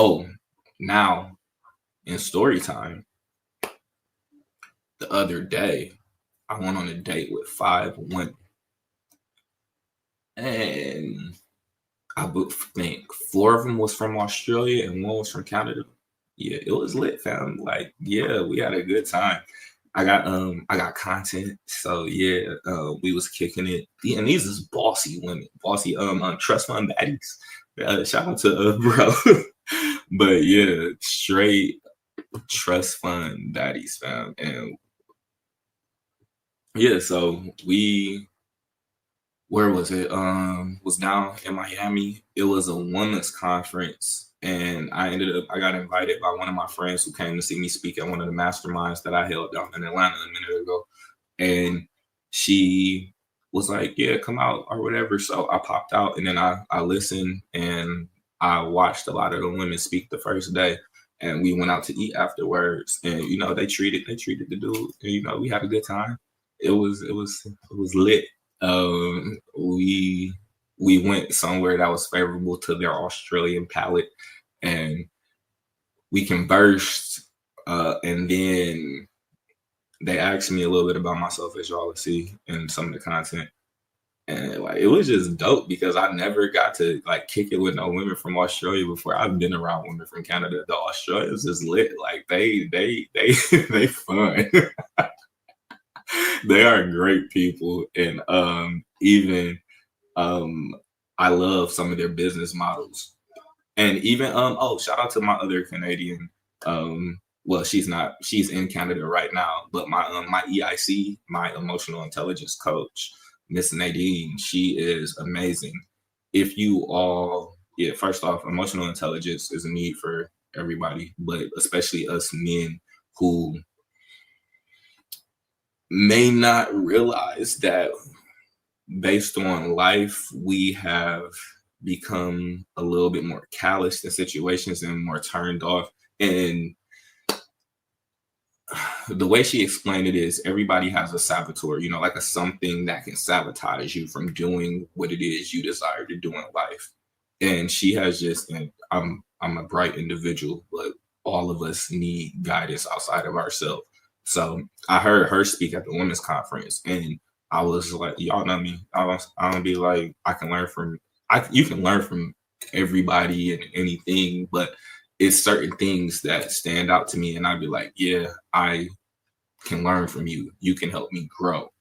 Oh, now in story time, the other day, I went on a date with 5 women, and think 4 of them was from Australia and one was from Canada. Yeah, it was lit, fam. Like, yeah, we had a good time. I got content, so yeah, we was kicking it. Yeah, and these is bossy women, bossy trust fund baddies. Shout out to bro, but yeah, straight trust fund baddies, fam, and yeah, so we where was it? Was down in Miami. It was a women's conference, and I got invited by one of my friends who came to see me speak at one of the masterminds that I held down in Atlanta a minute ago. And she was like, "Yeah, come out or whatever." So I popped out, and then I listened and I watched a lot of the women speak the first day. And we went out to eat afterwards, and they treated the dude, and we had a good time. It was lit. We went somewhere that was favorable to their Australian palate, and we conversed. And then they asked me a little bit about myself, as y'all will see in some of the content. And like, it was just dope because I never got to like kick it with no women from Australia before. I've been around women from Canada. The Australians is lit. Like they they fun. They are great people, and even um I love some of their business models. And even oh, shout out to my other Canadian. Well, she's in Canada right now, but my EIC, my emotional intelligence coach, Miss Nadine, she is amazing. If you all, yeah, first off, emotional intelligence is a need for everybody, but especially us men who may not realize that based on life, we have become a little bit more callous in situations and more turned off. And the way she explained it is everybody has a saboteur, like a something that can sabotage you from doing what it is you desire to do in life. And she has just, and I'm a bright individual, but all of us need guidance outside of ourselves. So I heard her speak at the women's conference, and I was like, y'all know me. I don't be like, you can learn from everybody and anything, but it's certain things that stand out to me, and I'd be like, yeah, I can learn from you. You can help me grow.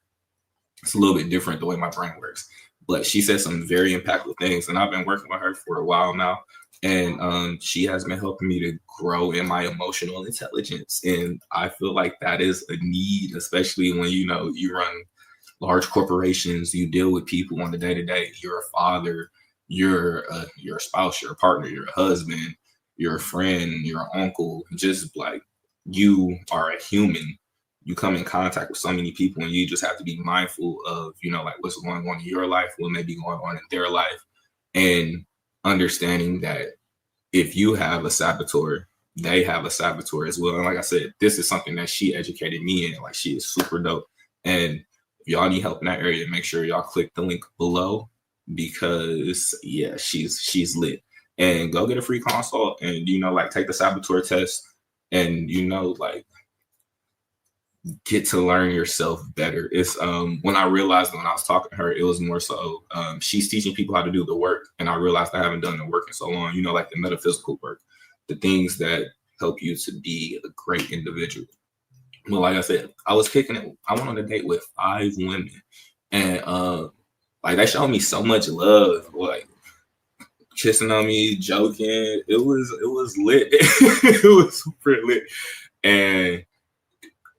It's a little bit different the way my brain works. But she said some very impactful things, and I've been working with her for a while now. And she has been helping me to grow in my emotional intelligence. And I feel like that is a need, especially when you run large corporations, you deal with people on the day to day. You're a father, you're a spouse, you're a partner, you're a husband, you're a friend, you're an uncle. Just like you are a human, you come in contact with so many people, and you just have to be mindful of like what's going on in your life, what may be going on in their life, and understanding that if you have a saboteur, they have a saboteur as well. And like I said, this is something that she educated me in. Like, she is super dope. And if y'all need help in that area, make sure y'all click the link below, because yeah, she's lit. And go get a free consult, and like take the saboteur test, and like get to learn yourself better. It's when I realized when I was talking to her, it was more so she's teaching people how to do the work, and I realized I haven't done the work in so long. Like the metaphysical work, the things that help you to be a great individual. Well, like I said, I was kicking it. I went on a date with 5 women, and like they showed me so much love, like kissing on me, joking. It was lit. It was super lit, and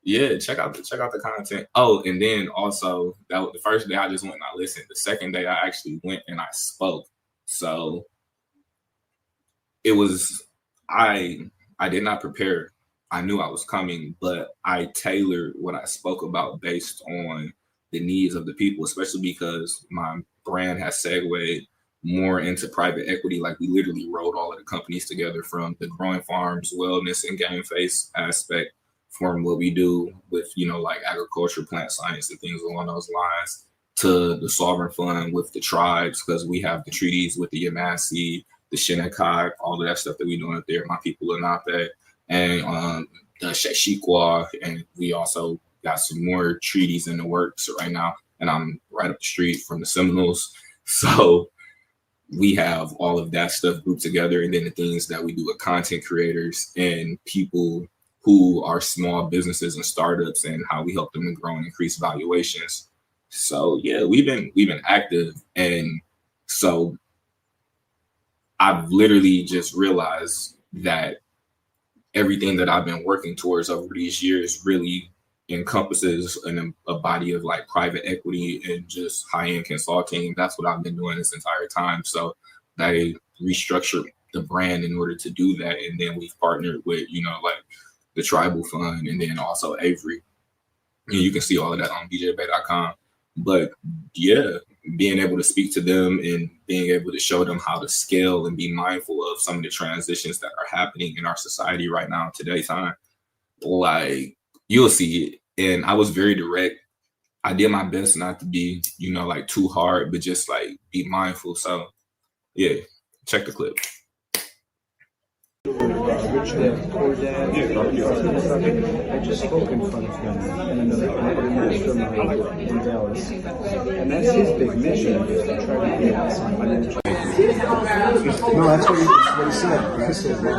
yeah, check out the content. Oh, and then also that was the first day I just went and I listened. The second day I actually went and I spoke. So it was I did not prepare. I knew I was coming, but I tailored what I spoke about based on the needs of the people, especially because my brand has segued more into private equity. Like, we literally rolled all of the companies together, from the growing farms, wellness, and game face aspect, from what we do with, like agriculture, plant science, and things along those lines, to the sovereign fund with the tribes, because we have the treaties with the Yamasee the Shinnecock, all of that stuff that we doing up there. My people are not that, and the Shashikwa, and we also got some more treaties in the works right now. And I'm right up the street from the Seminoles, so we have all of that stuff grouped together, and then the things that we do with content creators and people who are small businesses and startups, and how we help them to grow and increase valuations. So yeah, we've been active, and so I've literally just realized that everything that I've been working towards over these years really encompasses a body of like private equity and just high-end consulting. That's what I've been doing this entire time. So they restructured the brand in order to do that, and then we've partnered with like the Tribal Fund, and then also Avery. And you can see all of that on djbay.com. But yeah, being able to speak to them and being able to show them how to scale and be mindful of some of the transitions that are happening in our society right now, today's time, like you'll see it. And I was very direct. I did my best not to be, like too hard, but just like be mindful. So yeah, check the clip. Rich Dad, Poor Dad. I just spoke in front of him in another mastermind in Dallas. And that's his big mission, is to try to get financial. No, that's what he said. He said that.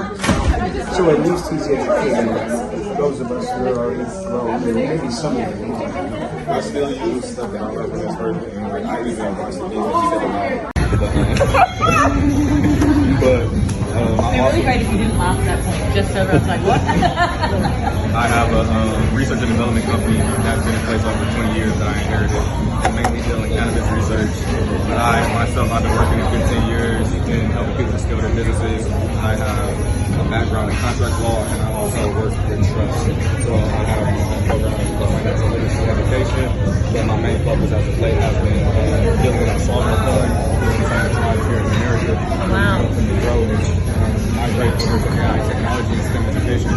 So at least he's educating those of us who are already grown, maybe some of them. I still use stuff that I love in this person, and like I even watch the videos. But It'd be really great if you didn't laugh at that point, just so everyone's like, what? I have a research and development company that's been in place over 20 years that I inherited. I'm mainly dealing cannabis research. But I've been working in 15 years in helping people to scale their businesses. I have a background in contract law, and I also work in trust. So I have my own program called Financial Literacy Education. But my main focus as of late has been dealing with our software fund, doing trying to drive here in America. Wow. To grow and migrate towards AI technology and STEM education.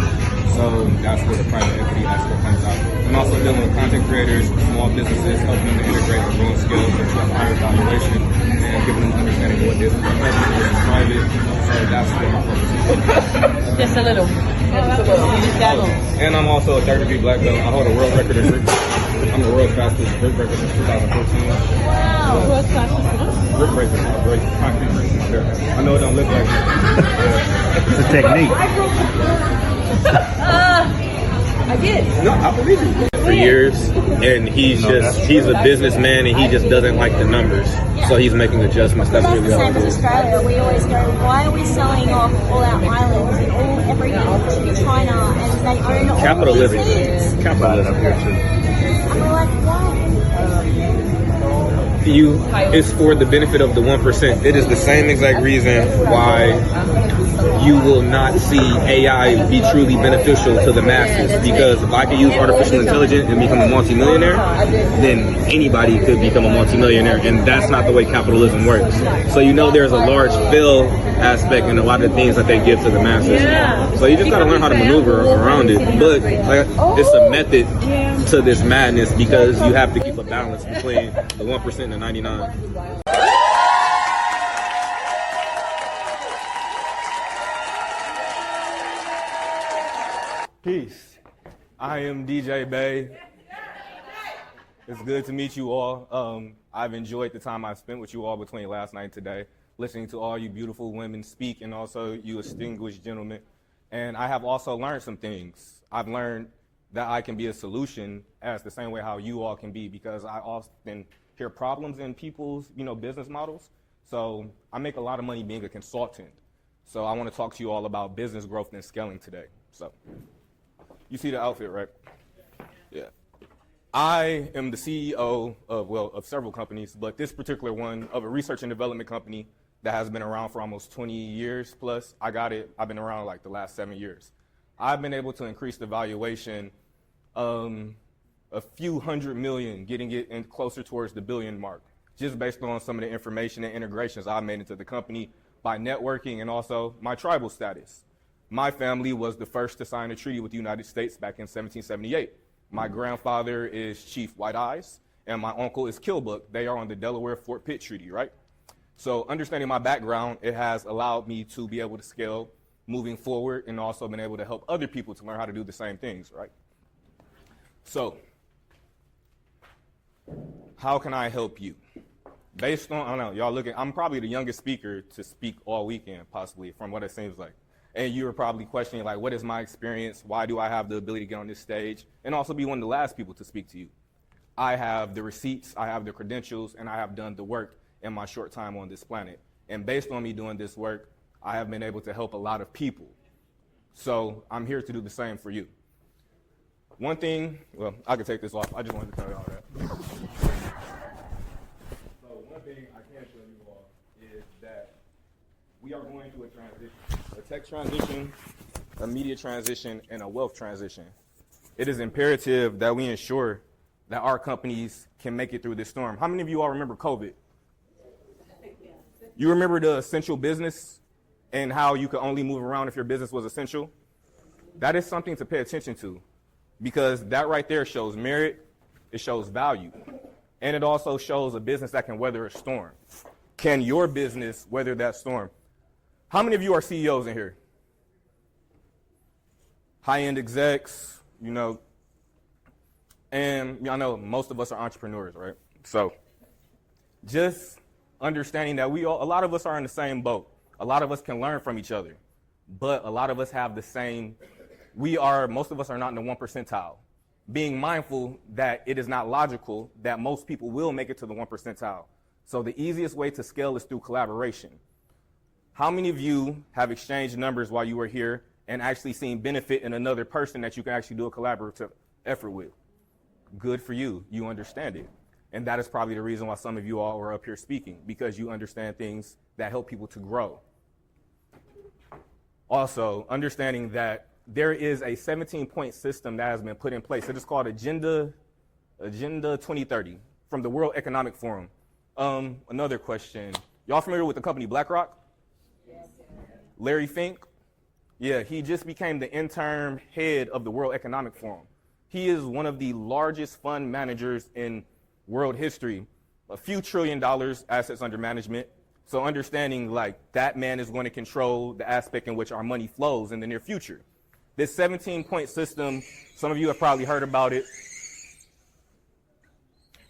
So that's where the private equity aspect comes out. And also dealing with content creators, small businesses, helping them to integrate and grow skills to a higher valuation, and giving them understanding of what is public, what is private. So that's where my focus is. Just a little. You just dabble. And I'm also a third-degree black belt. I hold a world record in brick. I'm the world's fastest brick breaker since 2014. Wow. World's fastest. Brick breaker, break concrete bricks out there. I know it don't look like it. It's a technique. I did. No, I believe you. For years, and he's a businessman, and he just doesn't like the numbers, so he's making adjustments. That's really all it Same as is. Australia, we always go, why are we selling off all our islands and everything to China, and they own all Capitalism. these things? Capitalism here too. And we're like, why? It's for the benefit of the 1%. It is the same exact reason why you will not see AI be truly beneficial to the masses. Because if I could use artificial intelligence and become a multimillionaire, then anybody could become a multimillionaire, and that's not the way capitalism works. So there's a large fail aspect in a lot of the things that they give to the masses. So you just got to learn how to maneuver around it. But it's a method to this madness, because you have to keep a balance between the 1% and the 99. Peace. I am DJ Bay. It's good to meet you all. I've enjoyed the time I've spent with you all between last night and today, listening to all you beautiful women speak, and also you distinguished gentlemen. And I have also learned some things. I've learned that I can be a solution as the same way how you all can be, because I often hear problems in people's business models. So I make a lot of money being a consultant. So I want to talk to you all about business growth and scaling today. So you see the outfit, right? Yeah. I am the CEO of several companies, but this particular one of a research and development company that has been around for almost 20 years plus. I've been around like the last 7 years. I've been able to increase the valuation a few hundred million, getting it in closer towards the billion mark, just based on some of the information and integrations I made into the company by networking and also my tribal status. My family was the first to sign a treaty with the United States back in 1778. My grandfather is Chief White Eyes, and my uncle is Killbuck. They are on the Delaware Fort Pitt Treaty, right? So understanding my background, it has allowed me to be able to scale moving forward and also been able to help other people to learn how to do the same things, right? So how can I help you? Based on, I don't know, y'all looking, I'm probably the youngest speaker to speak all weekend, possibly, from what it seems like. And you were probably questioning, like, what is my experience? Why do I have the ability to get on this stage? And also be one of the last people to speak to you. I have the receipts, I have the credentials, and I have done the work in my short time on this planet. And based on me doing this work, I have been able to help a lot of people. So I'm here to do the same for you. One thing, well, I can take this off. I just wanted to tell you all that. So one thing I can tell you all is that we are going through a transition, a tech transition, a media transition, and a wealth transition. It is imperative that we ensure that our companies can make it through this storm. How many of you all remember COVID? You remember the essential business and how you could only move around if your business was essential? That is something to pay attention to, because that right there shows merit, it shows value, and it also shows a business that can weather a storm. Can your business weather that storm? How many of you are CEOs in here? High-end execs, you know, and y'all know most of us are entrepreneurs, right? So just understanding that a lot of us are in the same boat. A lot of us can learn from each other, but a lot of us have the same, most of us are not in the 1 percentile. Being mindful that it is not logical that most people will make it to the 1 percentile. So the easiest way to scale is through collaboration. How many of you have exchanged numbers while you were here and actually seen benefit in another person that you can actually do a collaborative effort with? Good for you. You understand it. And that is probably the reason why some of you all are up here speaking, because you understand things that help people to grow. Also, understanding that there is a 17-point system that has been put in place. It is called Agenda 2030 from the World Economic Forum. Another question. Y'all familiar with the company BlackRock? Yes. Larry Fink? Yeah, he just became the interim head of the World Economic Forum. He is one of the largest fund managers in world history, a few $1 trillion assets under management. So understanding like that man is going to control the aspect in which our money flows in the near future. This 17-point system, some of you have probably heard about it.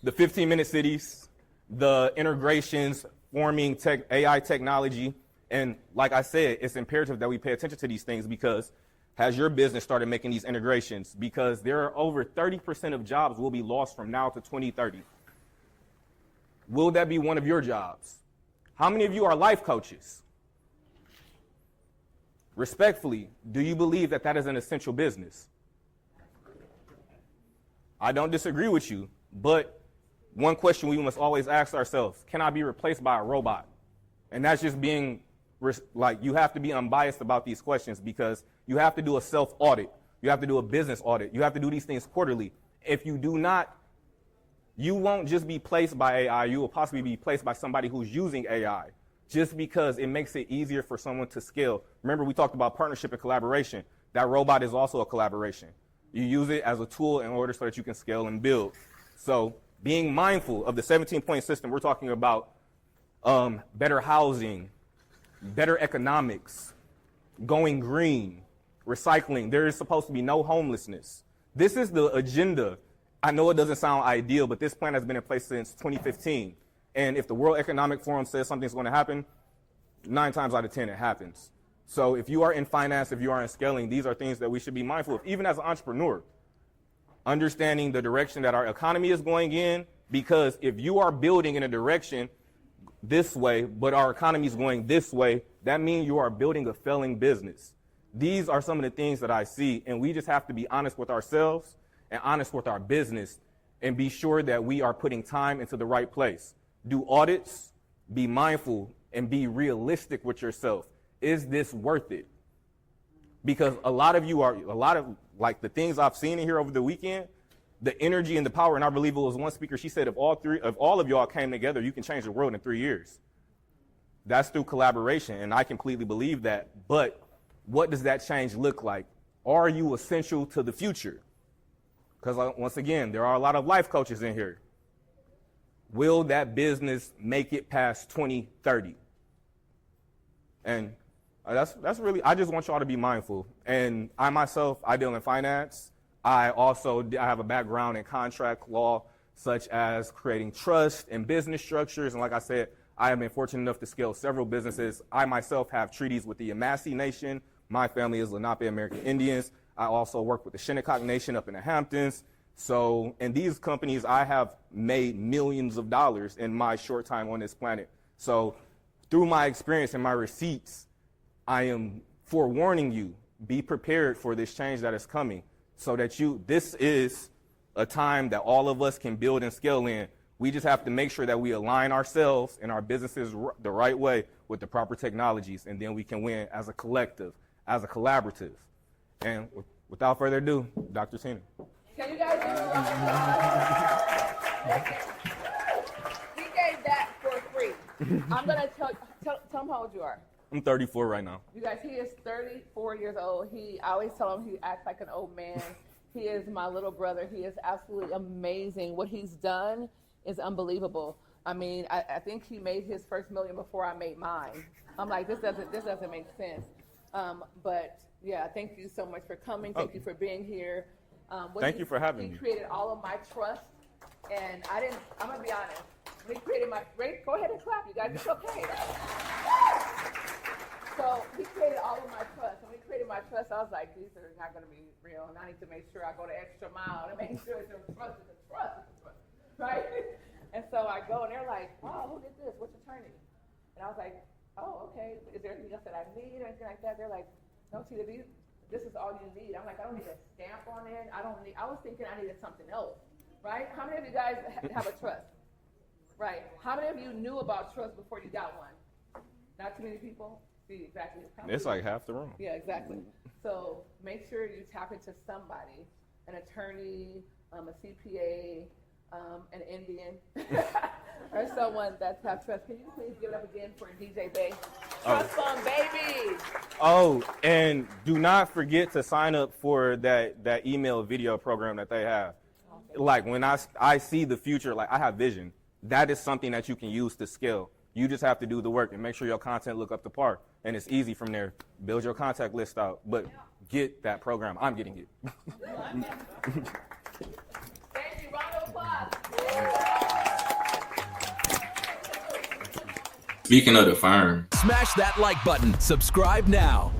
The 15-minute cities, the integrations, forming AI technology. And like I said, it's imperative that we pay attention to these things, because has your business started making these integrations? Because there are over 30% of jobs will be lost from now to 2030. Will that be one of your jobs? How many of you are life coaches? Respectfully, do you believe that that is an essential business? I don't disagree with you, but one question we must always ask ourselves, can I be replaced by a robot? And that's just being, like, you have to be unbiased about these questions, because you have to do a self-audit. You have to do a business audit. You have to do these things quarterly. If you do not, you won't just be placed by AI. You will possibly be placed by somebody who's using AI, just because it makes it easier for someone to scale. Remember, we talked about partnership and collaboration. That robot is also a collaboration. You use it as a tool in order so that you can scale and build. So being mindful of the 17-point system, we're talking about better housing, better economics, going green, recycling. There is supposed to be no homelessness. This is the agenda. I know it doesn't sound ideal, but this plan has been in place since 2015. And if the World Economic Forum says something's going to happen, 9 times out of 10 it happens. So if you are in finance, if you are in scaling, these are things that we should be mindful of, even as an entrepreneur. Understanding the direction that our economy is going in, because if you are building in a direction this way, but our economy is going this way, that means you are building a failing business. These are some of the things that I see, and we just have to be honest with ourselves and honest with our business, and be sure that we are putting time into the right place. Do audits, be mindful, and be realistic with yourself. Is this worth it? Because a lot of like the things I've seen in here over the weekend, the energy and the power, and I believe it was one speaker, she said, if all of y'all came together, you can change the world in 3 years. That's through collaboration, and I completely believe that. But what does that change look like? Are you essential to the future? Because once again, there are a lot of life coaches in here. will that business make it past 2030? And that's really, I just want y'all to be mindful. And I myself, I deal in finance. I have a background in contract law, such as creating trust and business structures. And like I said, I have been fortunate enough to scale several businesses. I myself have treaties with the Yamasee Nation. My family is Lenape American Indians. I also work with the Shinnecock Nation up in the Hamptons. So in these companies, I have made millions of dollars in my short time on this planet. So through my experience and my receipts, I am forewarning you, be prepared for this change that is coming so that this is a time that all of us can build and scale in. We just have to make sure that we align ourselves and our businesses the right way with the proper technologies, and then we can win as a collective, as a collaborative. And without further ado, Dr. Tina. Can you guys give He gave that for free. I'm gonna tell him how old you are. I'm 34 right now. You guys, he is 34 years old. I always tell him he acts like an old man. He is my little brother. He is absolutely amazing. What he's done is unbelievable. I mean, I think he made his first million before I made mine. I'm like, this doesn't make sense. But yeah, thank you so much for coming. Thank you for being here. Thank you for having me. He created all of my trust, and I'm gonna be honest. When he created go ahead and clap, you guys. It's okay. So he created all of my trust. When he created my trust, I was like, these are not going to be real, and I need to make sure I go the extra mile to make sure it's a trust, right? And so I go, and they're like, wow, who did this? Which attorney? And I was like, oh, okay. Is there anything else that I need or anything like that? They're like, no, Tina, this is all you need. I'm like, I don't need a stamp on it. I was thinking I needed something else, right? How many of you guys have a trust? Right. How many of you knew about trust before you got one? Not too many people. See, exactly. It's like half the room. Yeah, exactly. So make sure you tap into somebody, an attorney, a CPA, an Indian, or someone that's have trust. Can you please give it up again for DJ Bay? Trust fund, baby. Oh, and do not forget to sign up for that email video program that they have. Like when I see the future, like I have vision. That is something that you can use to scale. You just have to do the work and make sure your content look up to par. And it's easy from there. Build your contact list out, but get that program. I'm getting it. Thank you. Round of applause. Speaking of the firm, Smash that like button. Subscribe now.